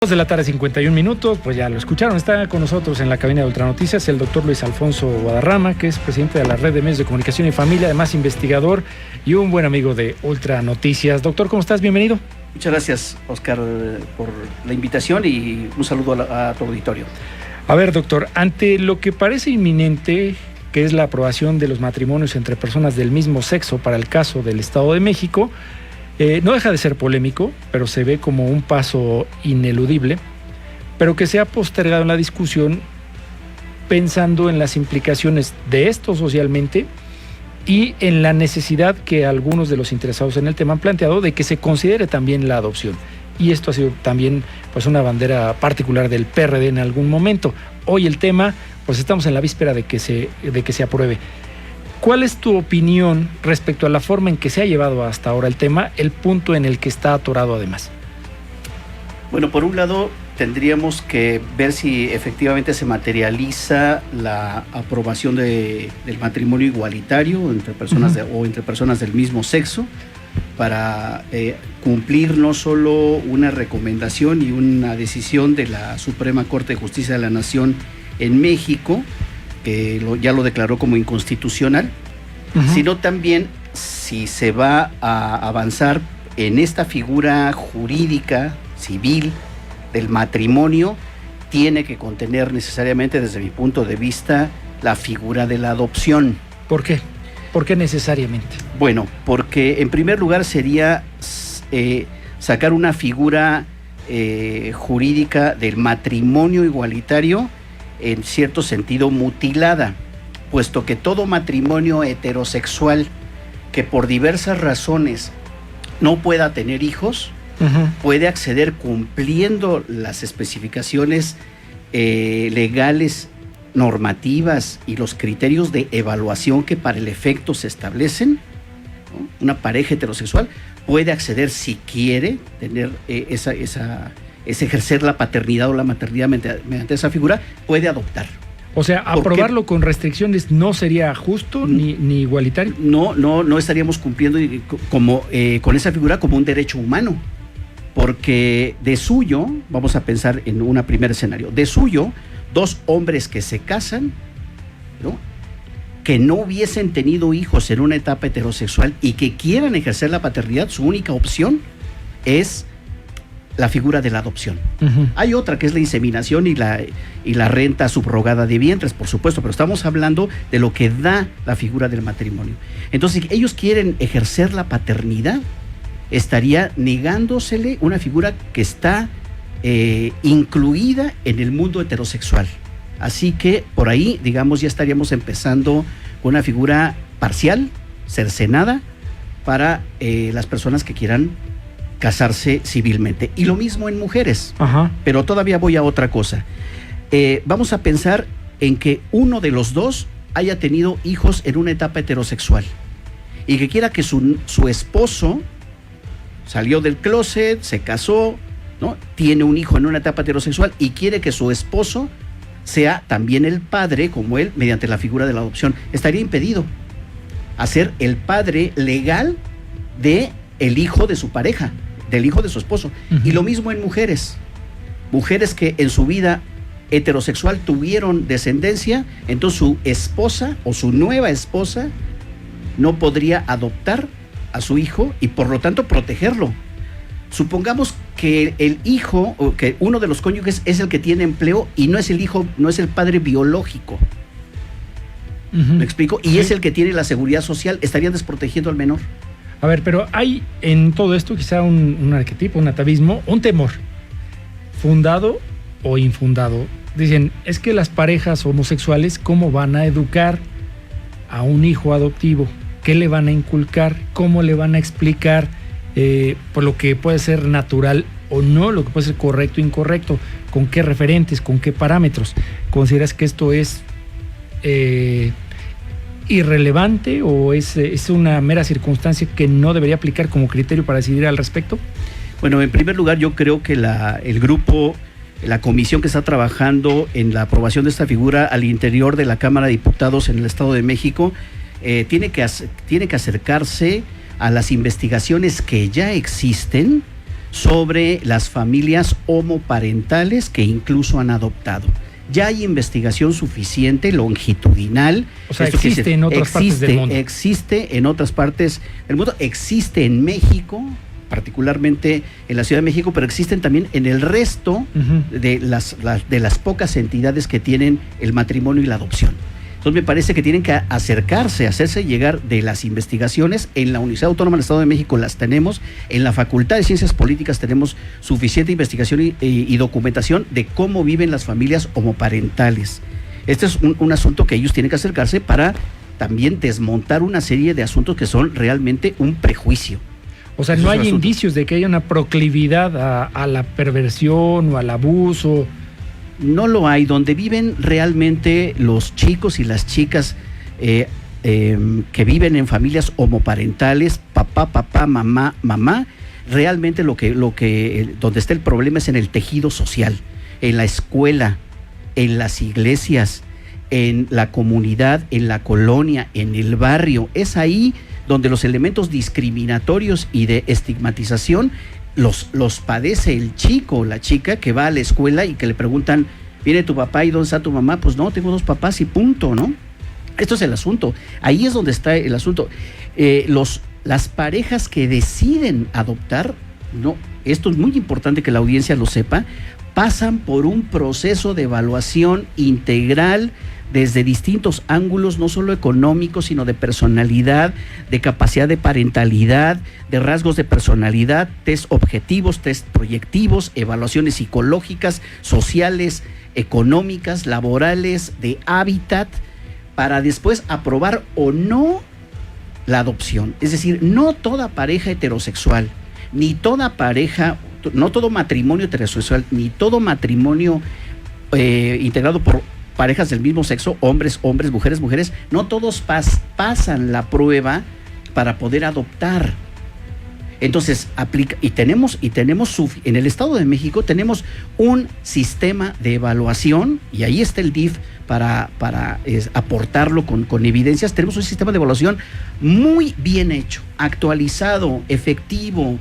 2 de la tarde, 51 minutos, pues ya lo escucharon. Está con nosotros en la cabina de Ultranoticias el doctor Luis Alfonso Guadarrama, que es presidente de la Red de Medios de Comunicación y Familia, además investigador y un buen amigo de Ultranoticias. Doctor, ¿cómo estás? Bienvenido. Muchas gracias, Oscar, por la invitación y un saludo a tu auditorio. A ver, doctor, ante lo que parece inminente, que es la aprobación de los matrimonios entre personas del mismo sexo para el caso del Estado de México, no deja de ser polémico, pero se ve como un paso ineludible, pero que se ha postergado en la discusión pensando en las implicaciones de esto socialmente y en la necesidad que algunos de los interesados en el tema han planteado de que se considere también la adopción. Y esto ha sido también pues una bandera particular del PRD en algún momento. Hoy el tema, pues estamos en la víspera de que se apruebe. ¿Cuál es tu opinión respecto a la forma en que se ha llevado hasta ahora el tema, el punto en el que está atorado además? Bueno, por un lado, tendríamos que ver si efectivamente se materializa la aprobación del matrimonio igualitario entre personas entre personas del mismo sexo para cumplir no solo una recomendación y una decisión de la Suprema Corte de Justicia de la Nación en México, que ya lo declaró como inconstitucional, sino también si se va a avanzar en esta figura jurídica, civil, del matrimonio, tiene que contener necesariamente, desde mi punto de vista, la figura de la adopción. ¿Por qué? ¿Por qué necesariamente? Bueno, porque en primer lugar sería sacar una figura jurídica del matrimonio igualitario en cierto sentido mutilada, puesto que todo matrimonio heterosexual que por diversas razones no pueda tener hijos, puede acceder cumpliendo las especificaciones legales, normativas y los criterios de evaluación que para el efecto se establecen, ¿no? Una pareja heterosexual puede acceder, si quiere tener ejercer la paternidad o la maternidad mediante esa figura, puede adoptar. O sea, aprobarlo con restricciones no sería justo ni igualitario. No estaríamos cumpliendo con esa figura como un derecho humano, porque de suyo, vamos a pensar en un primer escenario, de suyo, dos hombres que se casan, ¿no?, que no hubiesen tenido hijos en una etapa heterosexual y que quieran ejercer la paternidad, su única opción es la figura de la adopción. Hay otra que es la inseminación y la renta subrogada de vientres, por supuesto, pero estamos hablando de lo que da la figura del matrimonio. Entonces, si ellos quieren ejercer la paternidad, estaría negándosele una figura que está incluida en el mundo heterosexual. Así que por ahí, digamos, ya estaríamos empezando con una figura parcial, cercenada, para las personas que quieran casarse civilmente. Y lo mismo en mujeres. Pero todavía voy a otra cosa. Vamos a pensar en que uno de los dos haya tenido hijos en una etapa heterosexual y que quiera que su esposo salió del closet, se casó, ¿no?, tiene un hijo en una etapa heterosexual y quiere que su esposo sea también el padre, como él, mediante la figura de la adopción. Estaría impedido hacer el padre legal de el hijo de su pareja, del hijo de su esposo. Y lo mismo en mujeres que en su vida heterosexual tuvieron descendencia, entonces su esposa o su nueva esposa no podría adoptar a su hijo y por lo tanto protegerlo. Supongamos que el hijo, o que uno de los cónyuges es el que tiene empleo y no es el hijo, no es el padre biológico. ¿Me explico? Y es el que tiene la seguridad social. Estarían desprotegiendo al menor. A ver, pero hay en todo esto quizá un arquetipo, un atavismo, un temor, fundado o infundado. Dicen, es que las parejas homosexuales, ¿cómo van a educar a un hijo adoptivo? ¿Qué le van a inculcar? ¿Cómo le van a explicar por lo que puede ser natural o no, lo que puede ser correcto o incorrecto? ¿Con qué referentes? ¿Con qué parámetros? ¿Consideras que esto es irrelevante o es una mera circunstancia que no debería aplicar como criterio para decidir al respecto? Bueno, en primer lugar, yo creo que el grupo, la comisión que está trabajando en la aprobación de esta figura al interior de la Cámara de Diputados en el Estado de México, tiene que acercarse a las investigaciones que ya existen sobre las familias homoparentales que incluso han adoptado. Ya hay investigación suficiente, longitudinal. O sea, existe en otras partes del mundo. Existe en otras partes del mundo, existe en México, particularmente en la Ciudad de México, pero existen también en el resto de las pocas entidades que tienen el matrimonio y la adopción. Entonces me parece que tienen que hacerse llegar de las investigaciones. En la Universidad Autónoma del Estado de México las tenemos, en la Facultad de Ciencias Políticas tenemos suficiente investigación y documentación de cómo viven las familias homoparentales. Este es un asunto que ellos tienen que acercarse para también desmontar una serie de asuntos que son realmente un prejuicio. O sea, no hay indicios de que haya una proclividad a la perversión o al abuso. No lo hay. Donde viven realmente los chicos y las chicas que viven en familias homoparentales, papá, mamá, realmente donde está el problema es en el tejido social, en la escuela, en las iglesias, en la comunidad, en la colonia, en el barrio. Es ahí donde los elementos discriminatorios y de estigmatización los padece el chico o la chica que va a la escuela y que le preguntan, ¿viene tu papá y dónde está tu mamá? Pues no, tengo 2 papás y punto, ¿no? Esto es el asunto, ahí es donde está el asunto. Las parejas que deciden adoptar, no, esto es muy importante que la audiencia lo sepa, pasan por un proceso de evaluación integral desde distintos ángulos, no solo económicos, sino de personalidad, de capacidad de parentalidad, de rasgos de personalidad, test objetivos, test proyectivos, evaluaciones psicológicas, sociales, económicas, laborales, de hábitat, para después aprobar o no la adopción. Es decir, no toda pareja heterosexual, ni toda pareja, no todo matrimonio heterosexual, ni todo matrimonio integrado por parejas del mismo sexo, hombres, mujeres, no todos pasan la prueba para poder adoptar. Entonces, aplica, y tenemos en el Estado de México tenemos un sistema de evaluación, y ahí está el DIF para aportarlo con evidencias. Tenemos un sistema de evaluación muy bien hecho, actualizado, efectivo,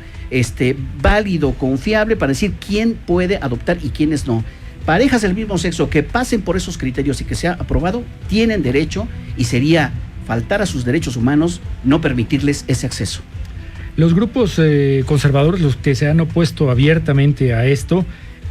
válido, confiable, para decir quién puede adoptar y quiénes no. Parejas del mismo sexo que pasen por esos criterios y que sea aprobado, tienen derecho, y sería faltar a sus derechos humanos no permitirles ese acceso. Los grupos conservadores, los que se han opuesto abiertamente a esto,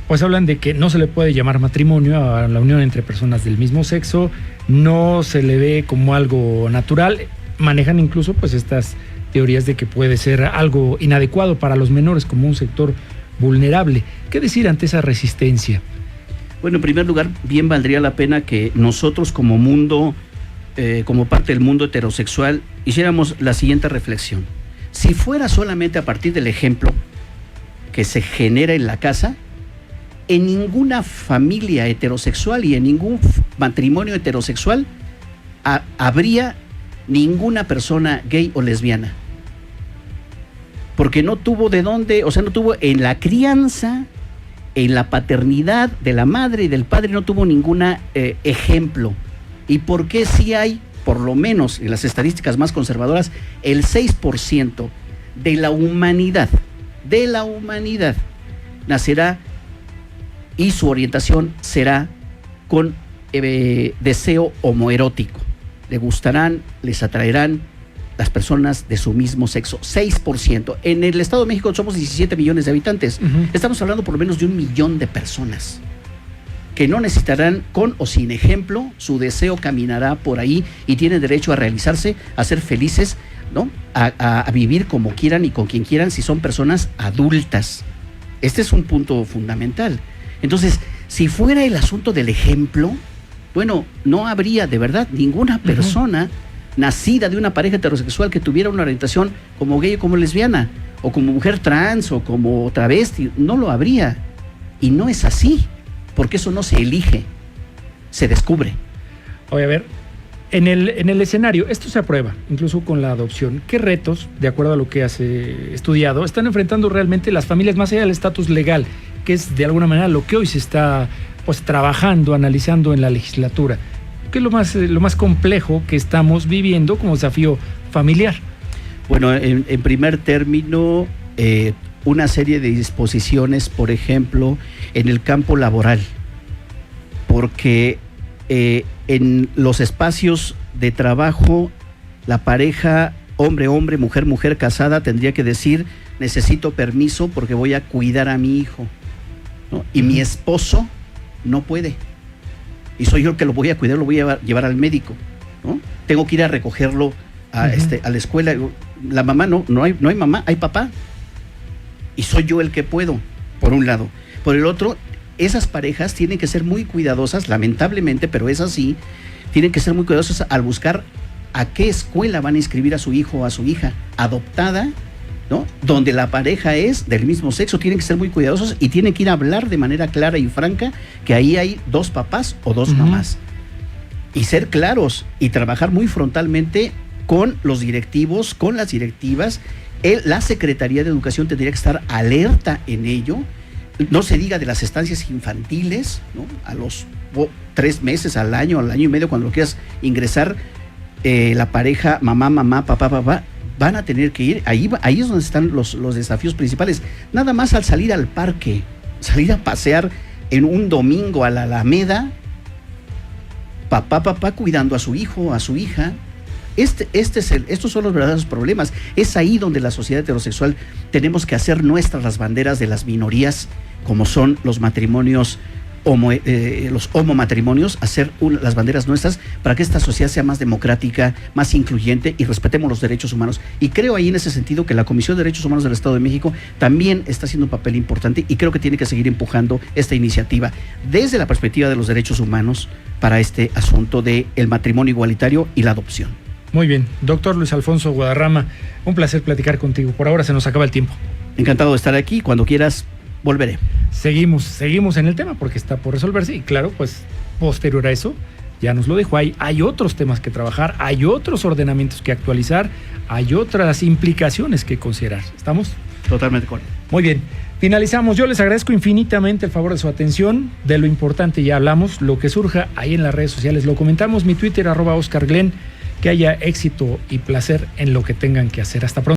pues hablan de que no se le puede llamar matrimonio a la unión entre personas del mismo sexo, no se le ve como algo natural, manejan incluso pues estas teorías de que puede ser algo inadecuado para los menores como un sector vulnerable. ¿Qué decir ante esa resistencia? Bueno, en primer lugar, bien valdría la pena que nosotros como mundo, como parte del mundo heterosexual, hiciéramos la siguiente reflexión. Si fuera solamente a partir del ejemplo que se genera en la casa, en ninguna familia heterosexual y en ningún matrimonio heterosexual habría ninguna persona gay o lesbiana. Porque no tuvo de dónde, o sea, no tuvo en la crianza, en la paternidad de la madre y del padre, no tuvo ningún ejemplo. ¿Y por qué sí hay, por lo menos en las estadísticas más conservadoras, el 6% de la humanidad nacerá y su orientación será con deseo homoerótico? Le gustarán, les atraerán las personas de su mismo sexo. 6%. En el Estado de México somos 17 millones de habitantes. Estamos hablando por lo menos de 1 millón de personas que no necesitarán, con o sin ejemplo, su deseo caminará por ahí y tienen derecho a realizarse, a ser felices, ¿no? A vivir como quieran y con quien quieran si son personas adultas. Este es un punto fundamental. Entonces, si fuera el asunto del ejemplo, bueno, no habría de verdad ninguna persona nacida de una pareja heterosexual que tuviera una orientación como gay o como lesbiana, o como mujer trans o como travesti. No lo habría. Y no es así, porque eso no se elige, se descubre. Oye, a ver, en el escenario, esto se aprueba, incluso con la adopción. ¿Qué retos, de acuerdo a lo que has estudiado, están enfrentando realmente las familias más allá del estatus legal, que es de alguna manera lo que hoy se está pues trabajando, analizando en la legislatura? ¿Qué es lo más complejo que estamos viviendo como desafío familiar? Bueno, en primer término, una serie de disposiciones, por ejemplo, en el campo laboral, porque en los espacios de trabajo, la pareja hombre-hombre, mujer-mujer casada tendría que decir: necesito permiso porque voy a cuidar a mi hijo, ¿no? Y mi esposo no puede, y soy yo el que lo voy a cuidar, lo voy a llevar al médico, ¿no? Tengo que ir a recogerlo a la escuela. La mamá no hay mamá, hay papá, y soy yo el que puedo, por un lado. Por el otro, esas parejas tienen que ser muy cuidadosas, lamentablemente, pero es así, tienen que ser muy cuidadosas al buscar a qué escuela van a inscribir a su hijo o a su hija adoptada, ¿no? Donde la pareja es del mismo sexo. Tienen que ser muy cuidadosos y tienen que ir a hablar de manera clara y franca que ahí hay dos papás o dos mamás. Y ser claros y trabajar muy frontalmente con los directivos, con las directivas. La Secretaría de Educación tendría que estar alerta en ello. No se diga de las estancias infantiles, ¿no? A los 3 meses, al año y medio, cuando lo quieras ingresar, la pareja, mamá, papá, van a tener que ir. Ahí es donde están los desafíos principales. Nada más al salir al parque, salir a pasear en un domingo a la Alameda, papá cuidando a su hijo, a su hija. Estos son los verdaderos problemas. Es ahí donde la sociedad heterosexual tenemos que hacer nuestras las banderas de las minorías, como son los matrimonios, los homomatrimonios, hacer las banderas nuestras para que esta sociedad sea más democrática, más incluyente y respetemos los derechos humanos. Y creo ahí en ese sentido que la Comisión de Derechos Humanos del Estado de México también está haciendo un papel importante, y creo que tiene que seguir empujando esta iniciativa desde la perspectiva de los derechos humanos para este asunto del matrimonio igualitario y la adopción. Muy bien, doctor Luis Alfonso Guadarrama, un placer platicar contigo. Por ahora se nos acaba el tiempo. Encantado de estar aquí. Cuando quieras, volveré. Seguimos en el tema porque está por resolverse, y claro, pues posterior a eso, ya nos lo dejó, hay otros temas que trabajar, hay otros ordenamientos que actualizar, hay otras implicaciones que considerar. ¿Estamos? Totalmente correcto. Muy bien, finalizamos. Yo les agradezco infinitamente el favor de su atención. De lo importante ya hablamos, lo que surja ahí en las redes sociales lo comentamos. Mi Twitter @OscarGlenn. Que haya éxito y placer en lo que tengan que hacer. Hasta pronto.